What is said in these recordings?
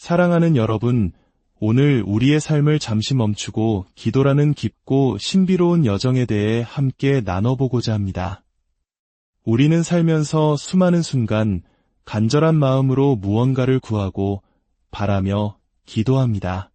사랑하는 여러분, 오늘 우리의 삶을 잠시 멈추고 기도라는 깊고 신비로운 여정에 대해 함께 나눠보고자 합니다. 우리는 살면서 수많은 순간 간절한 마음으로 무언가를 구하고 바라며 기도합니다.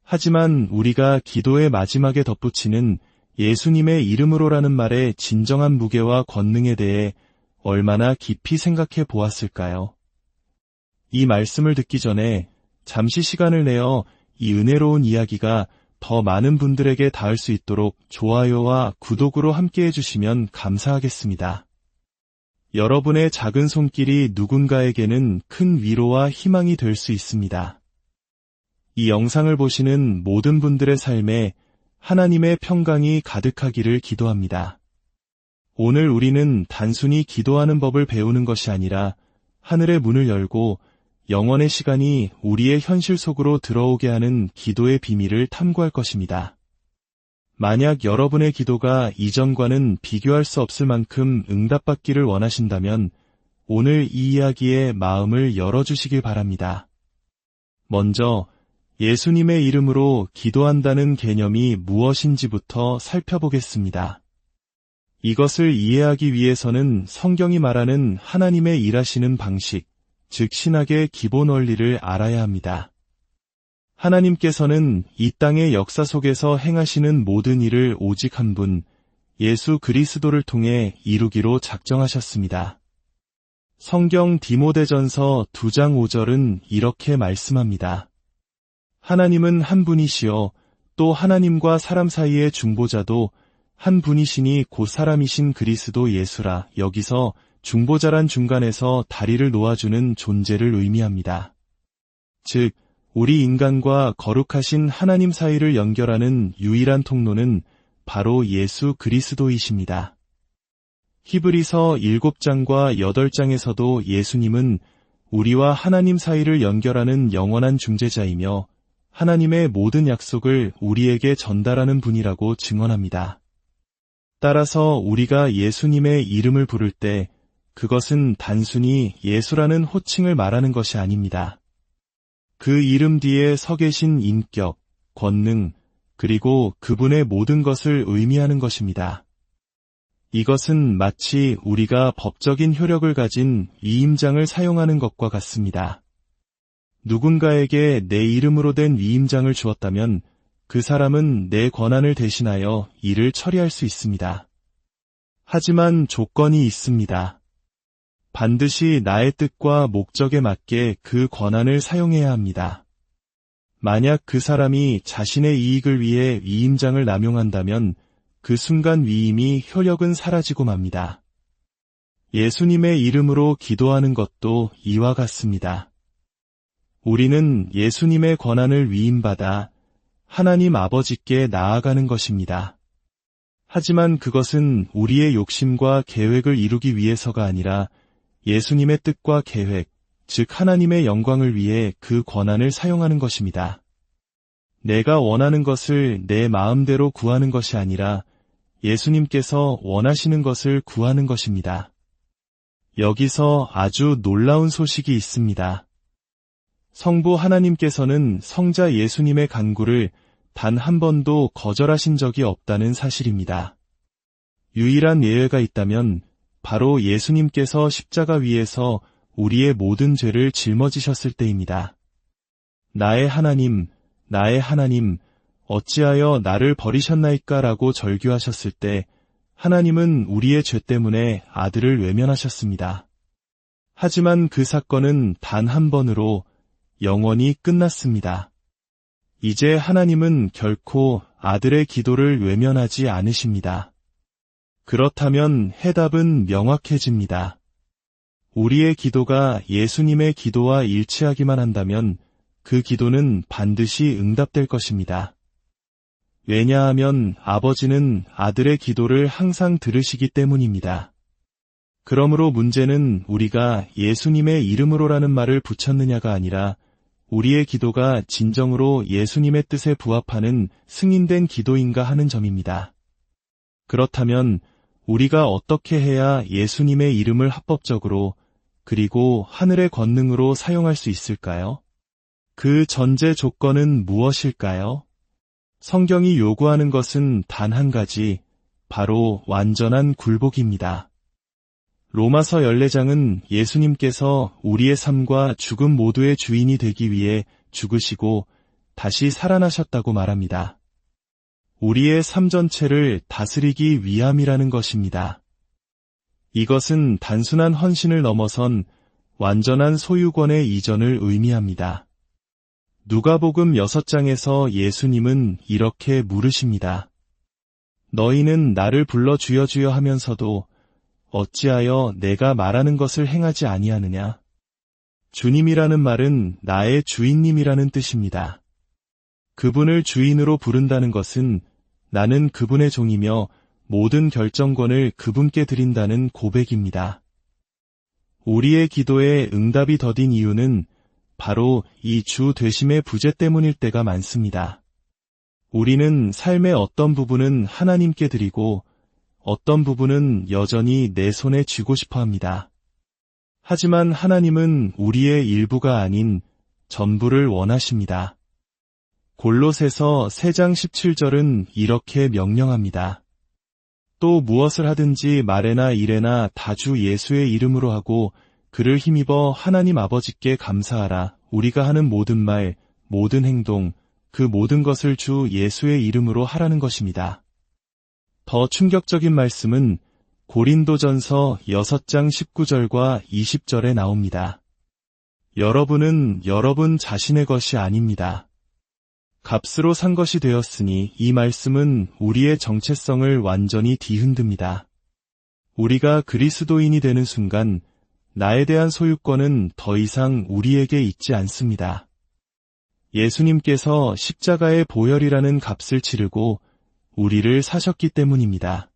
하지만 우리가 기도의 마지막에 덧붙이는 예수님의 이름으로라는 말의 진정한 무게와 권능에 대해 얼마나 깊이 생각해 보았을까요? 이 말씀을 듣기 전에 잠시 시간을 내어 이 은혜로운 이야기가 더 많은 분들에게 닿을 수 있도록 좋아요와 구독으로 함께해 주시면 감사하겠습니다. 여러분의 작은 손길이 누군가에게는 큰 위로와 희망이 될 수 있습니다. 이 영상을 보시는 모든 분들의 삶에 하나님의 평강이 가득하기를 기도합니다. 오늘 우리는 단순히 기도하는 법을 배우는 것이 아니라 하늘의 문을 열고 영원의 시간이 우리의 현실 속으로 들어오게 하는 기도의 비밀을 탐구할 것입니다. 만약 여러분의 기도가 이전과는 비교할 수 없을 만큼 응답받기를 원하신다면 오늘 이 이야기에 마음을 열어주시길 바랍니다. 먼저 예수님의 이름으로 기도한다는 개념이 무엇인지부터 살펴보겠습니다. 이것을 이해하기 위해서는 성경이 말하는 하나님의 일하시는 방식, 즉 신학의 기본 원리를 알아야 합니다. 하나님께서는 이 땅의 역사 속에서 행하시는 모든 일을 오직 한 분, 예수 그리스도를 통해 이루기로 작정하셨습니다. 성경 디모데전서 2장 5절은 이렇게 말씀합니다. 하나님은 한 분이시요 또 하나님과 사람 사이의 중보자도 한 분이시니 곧 사람이신 그리스도 예수라. 여기서 중보자란 중간에서 다리를 놓아주는 존재를 의미합니다. 즉, 우리 인간과 거룩하신 하나님 사이를 연결하는 유일한 통로는 바로 예수 그리스도이십니다. 히브리서 7장과 8장에서도 예수님은 우리와 하나님 사이를 연결하는 영원한 중재자이며 하나님의 모든 약속을 우리에게 전달하는 분이라고 증언합니다. 따라서 우리가 예수님의 이름을 부를 때 그것은 단순히 예수라는 호칭을 말하는 것이 아닙니다. 그 이름 뒤에 서 계신 인격, 권능, 그리고 그분의 모든 것을 의미하는 것입니다. 이것은 마치 우리가 법적인 효력을 가진 위임장을 사용하는 것과 같습니다. 누군가에게 내 이름으로 된 위임장을 주었다면 그 사람은 내 권한을 대신하여 일을 처리할 수 있습니다. 하지만 조건이 있습니다. 반드시 나의 뜻과 목적에 맞게 그 권한을 사용해야 합니다. 만약 그 사람이 자신의 이익을 위해 위임장을 남용한다면 그 순간 위임이 효력은 사라지고 맙니다. 예수님의 이름으로 기도하는 것도 이와 같습니다. 우리는 예수님의 권한을 위임받아 하나님 아버지께 나아가는 것입니다. 하지만 그것은 우리의 욕심과 계획을 이루기 위해서가 아니라 예수님의 뜻과 계획, 즉 하나님의 영광을 위해 그 권한을 사용하는 것입니다. 내가 원하는 것을 내 마음대로 구하는 것이 아니라 예수님께서 원하시는 것을 구하는 것입니다. 여기서 아주 놀라운 소식이 있습니다. 성부 하나님께서는 성자 예수님의 간구를 단 한 번도 거절하신 적이 없다는 사실입니다. 유일한 예외가 있다면 바로 예수님께서 십자가 위에서 우리의 모든 죄를 짊어지셨을 때입니다. 나의 하나님, 나의 하나님, 어찌하여 나를 버리셨나이까 라고 절규하셨을 때 하나님은 우리의 죄 때문에 아들을 외면하셨습니다. 하지만 그 사건은 단 한 번으로 영원히 끝났습니다. 이제 하나님은 결코 아들의 기도를 외면하지 않으십니다. 그렇다면 해답은 명확해집니다. 우리의 기도가 예수님의 기도와 일치하기만 한다면 그 기도는 반드시 응답될 것입니다. 왜냐하면 아버지는 아들의 기도를 항상 들으시기 때문입니다. 그러므로 문제는 우리가 예수님의 이름으로라는 말을 붙였느냐가 아니라 우리의 기도가 진정으로 예수님의 뜻에 부합하는 승인된 기도인가 하는 점입니다. 그렇다면 우리가 어떻게 해야 예수님의 이름을 합법적으로 그리고 하늘의 권능으로 사용할 수 있을까요? 그 전제 조건은 무엇일까요? 성경이 요구하는 것은 단 한 가지, 바로 완전한 굴복입니다. 로마서 14장은 예수님께서 우리의 삶과 죽음 모두의 주인이 되기 위해 죽으시고 다시 살아나셨다고 말합니다. 우리의 삶 전체를 다스리기 위함이라는 것입니다. 이것은 단순한 헌신을 넘어선 완전한 소유권의 이전을 의미합니다. 누가복음 6장에서 예수님은 이렇게 물으십니다. 너희는 나를 불러 주여 주여 하면서도 어찌하여 내가 말하는 것을 행하지 아니하느냐? 주님이라는 말은 나의 주인님이라는 뜻입니다. 그분을 주인으로 부른다는 것은 나는 그분의 종이며 모든 결정권을 그분께 드린다는 고백입니다. 우리의 기도에 응답이 더딘 이유는 바로 이 주 되심의 부재 때문일 때가 많습니다. 우리는 삶의 어떤 부분은 하나님께 드리고 어떤 부분은 여전히 내 손에 쥐고 싶어 합니다. 하지만 하나님은 우리의 일부가 아닌 전부를 원하십니다. 골로새서 3장 17절은 이렇게 명령합니다. 또 무엇을 하든지 말에나 일에나 다 주 예수의 이름으로 하고 그를 힘입어 하나님 아버지께 감사하라. 우리가 하는 모든 말, 모든 행동, 그 모든 것을 주 예수의 이름으로 하라는 것입니다. 더 충격적인 말씀은 고린도전서 6장 19절과 20절에 나옵니다. 여러분은 여러분 자신의 것이 아닙니다. 값으로 산 것이 되었으니 이 말씀은 우리의 정체성을 완전히 뒤흔듭니다. 우리가 그리스도인이 되는 순간 나에 대한 소유권은 더 이상 우리에게 있지 않습니다. 예수님께서 십자가의 보혈이라는 값을 치르고 우리를 사셨기 때문입니다.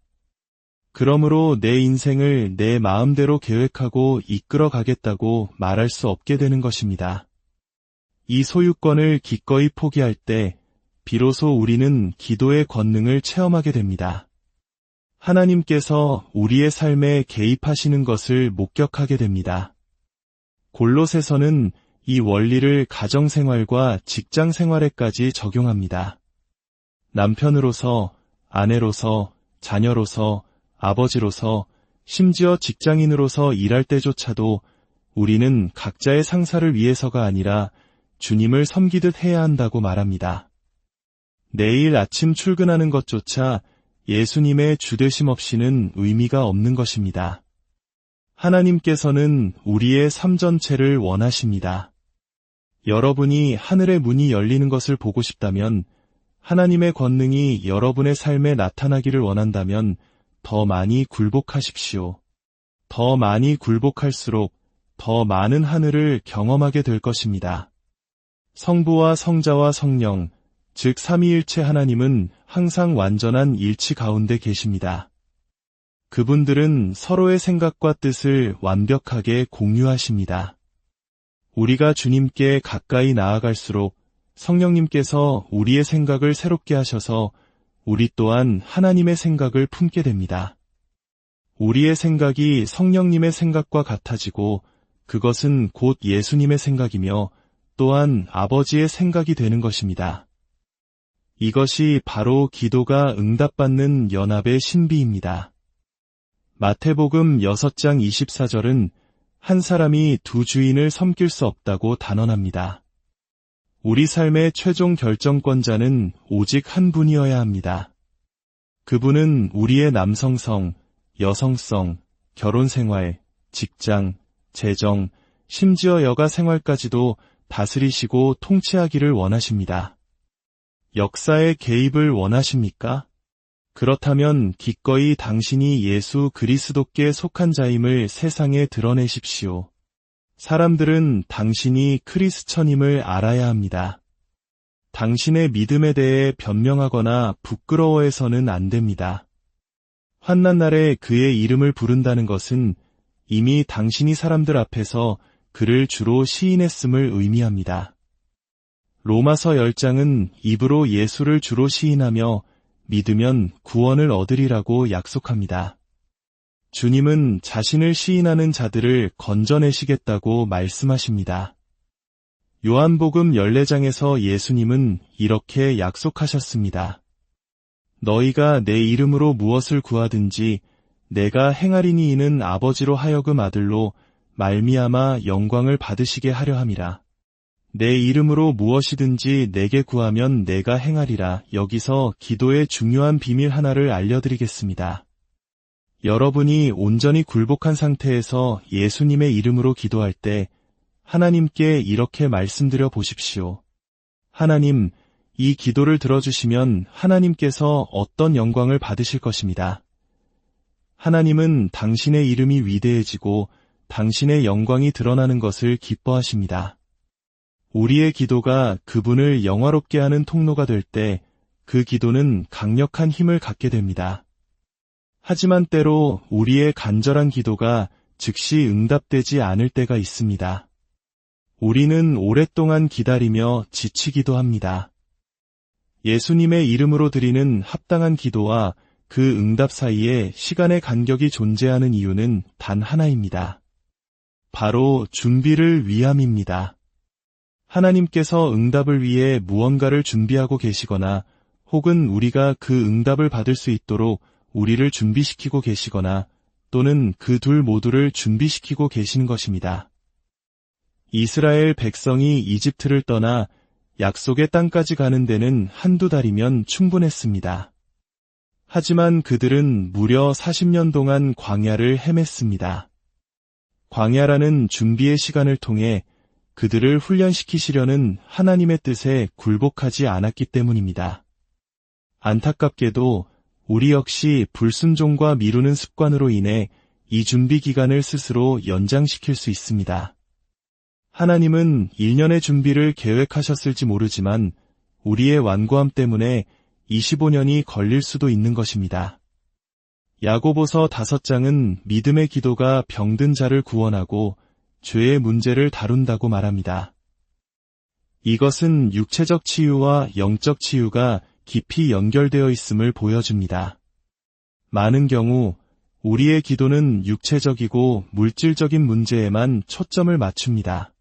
그러므로 내 인생을 내 마음대로 계획하고 이끌어 가겠다고 말할 수 없게 되는 것입니다. 이 소유권을 기꺼이 포기할 때 비로소 우리는 기도의 권능을 체험하게 됩니다. 하나님께서 우리의 삶에 개입하시는 것을 목격하게 됩니다. 골로새서는 이 원리를 가정생활과 직장생활에까지 적용합니다. 남편으로서, 아내로서, 자녀로서, 아버지로서, 심지어 직장인으로서 일할 때조차도 우리는 각자의 상사를 위해서가 아니라 주님을 섬기듯 해야 한다고 말합니다. 내일 아침 출근하는 것조차 예수님의 주되심 없이는 의미가 없는 것입니다. 하나님께서는 우리의 삶 전체를 원하십니다. 여러분이 하늘의 문이 열리는 것을 보고 싶다면, 하나님의 권능이 여러분의 삶에 나타나기를 원한다면 더 많이 굴복하십시오. 더 많이 굴복할수록 더 많은 하늘을 경험하게 될 것입니다. 성부와 성자와 성령, 즉 삼위일체 하나님은 항상 완전한 일치 가운데 계십니다. 그분들은 서로의 생각과 뜻을 완벽하게 공유하십니다. 우리가 주님께 가까이 나아갈수록 성령님께서 우리의 생각을 새롭게 하셔서 우리 또한 하나님의 생각을 품게 됩니다. 우리의 생각이 성령님의 생각과 같아지고 그것은 곧 예수님의 생각이며 또한 아버지의 생각이 되는 것입니다. 이것이 바로 기도가 응답받는 연합의 신비입니다. 마태복음 6장 24절은 한 사람이 두 주인을 섬길 수 없다고 단언합니다. 우리 삶의 최종 결정권자는 오직 한 분이어야 합니다. 그분은 우리의 남성성, 여성성, 결혼생활, 직장, 재정, 심지어 여가 생활까지도 다스리시고 통치하기를 원하십니다. 역사의 개입을 원하십니까? 그렇다면 기꺼이 당신이 예수 그리스도께 속한 자임을 세상에 드러내십시오. 사람들은 당신이 크리스천임을 알아야 합니다. 당신의 믿음에 대해 변명하거나 부끄러워해서는 안 됩니다. 환난날에 그의 이름을 부른다는 것은 이미 당신이 사람들 앞에서 그를 주로 시인했음을 의미합니다. 로마서 10장은 입으로 예수를 주로 시인하며 믿으면 구원을 얻으리라고 약속합니다. 주님은 자신을 시인하는 자들을 건져내시겠다고 말씀하십니다. 요한복음 14장에서 예수님은 이렇게 약속하셨습니다. 너희가 내 이름으로 무엇을 구하든지 내가 행하리니 이는 아버지로 하여금 아들로 말미암아 영광을 받으시게 하려 함이라. 내 이름으로 무엇이든지 내게 구하면 내가 행하리라. 여기서 기도의 중요한 비밀 하나를 알려드리겠습니다. 여러분이 온전히 굴복한 상태에서 예수님의 이름으로 기도할 때 하나님께 이렇게 말씀드려 보십시오. 하나님, 이 기도를 들어주시면 하나님께서 어떤 영광을 받으실 것입니다. 하나님은 당신의 이름이 위대해지고 당신의 영광이 드러나는 것을 기뻐하십니다. 우리의 기도가 그분을 영화롭게 하는 통로가 될 때 그 기도는 강력한 힘을 갖게 됩니다. 하지만 때로 우리의 간절한 기도가 즉시 응답되지 않을 때가 있습니다. 우리는 오랫동안 기다리며 지치기도 합니다. 예수님의 이름으로 드리는 합당한 기도와 그 응답 사이에 시간의 간격이 존재하는 이유는 단 하나입니다. 바로 준비를 위함입니다. 하나님께서 응답을 위해 무언가를 준비하고 계시거나 혹은 우리가 그 응답을 받을 수 있도록 우리를 준비시키고 계시거나 또는 그 둘 모두를 준비시키고 계시는 것입니다. 이스라엘 백성이 이집트를 떠나 약속의 땅까지 가는 데는 한두 달이면 충분했습니다. 하지만 그들은 무려 40년 동안 광야를 헤맸습니다. 광야라는 준비의 시간을 통해 그들을 훈련시키시려는 하나님의 뜻에 굴복하지 않았기 때문입니다. 안타깝게도 우리 역시 불순종과 미루는 습관으로 인해 이 준비 기간을 스스로 연장시킬 수 있습니다. 하나님은 1년의 준비를 계획하셨을지 모르지만 우리의 완고함 때문에 25년이 걸릴 수도 있는 것입니다. 야고보서 5장은 믿음의 기도가 병든 자를 구원하고 죄의 문제를 다룬다고 말합니다. 이것은 육체적 치유와 영적 치유가 깊이 연결되어 있음을 보여줍니다. 많은 경우 우리의 기도는 육체적이고 물질적인 문제에만 초점을 맞춥니다.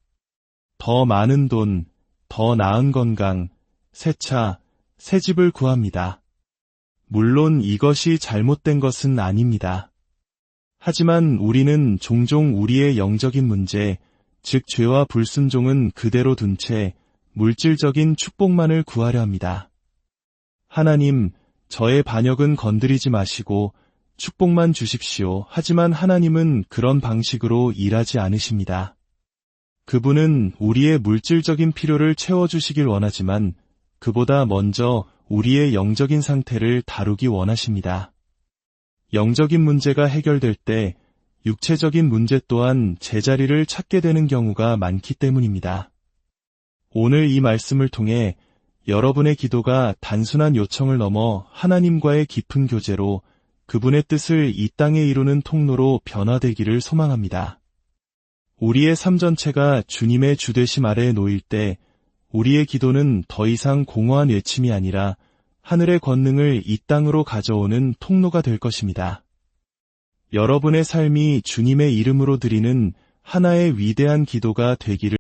더 많은 돈, 더 나은 건강, 새 차, 새 집을 구합니다. 물론 이것이 잘못된 것은 아닙니다. 하지만 우리는 종종 우리의 영적인 문제, 즉 죄와 불순종은 그대로 둔 채 물질적인 축복만을 구하려 합니다. 하나님, 저의 반역은 건드리지 마시고 축복만 주십시오. 하지만 하나님은 그런 방식으로 일하지 않으십니다. 그분은 우리의 물질적인 필요를 채워주시길 원하지만 그보다 먼저 우리의 영적인 상태를 다루기 원하십니다. 영적인 문제가 해결될 때 육체적인 문제 또한 제자리를 찾게 되는 경우가 많기 때문입니다. 오늘 이 말씀을 통해 여러분의 기도가 단순한 요청을 넘어 하나님과의 깊은 교제로 그분의 뜻을 이 땅에 이루는 통로로 변화되기를 소망합니다. 우리의 삶 전체가 주님의 주되심 아래에 놓일 때 우리의 기도는 더 이상 공허한 외침이 아니라 하늘의 권능을 이 땅으로 가져오는 통로가 될 것입니다. 여러분의 삶이 주님의 이름으로 드리는 하나의 위대한 기도가 되기를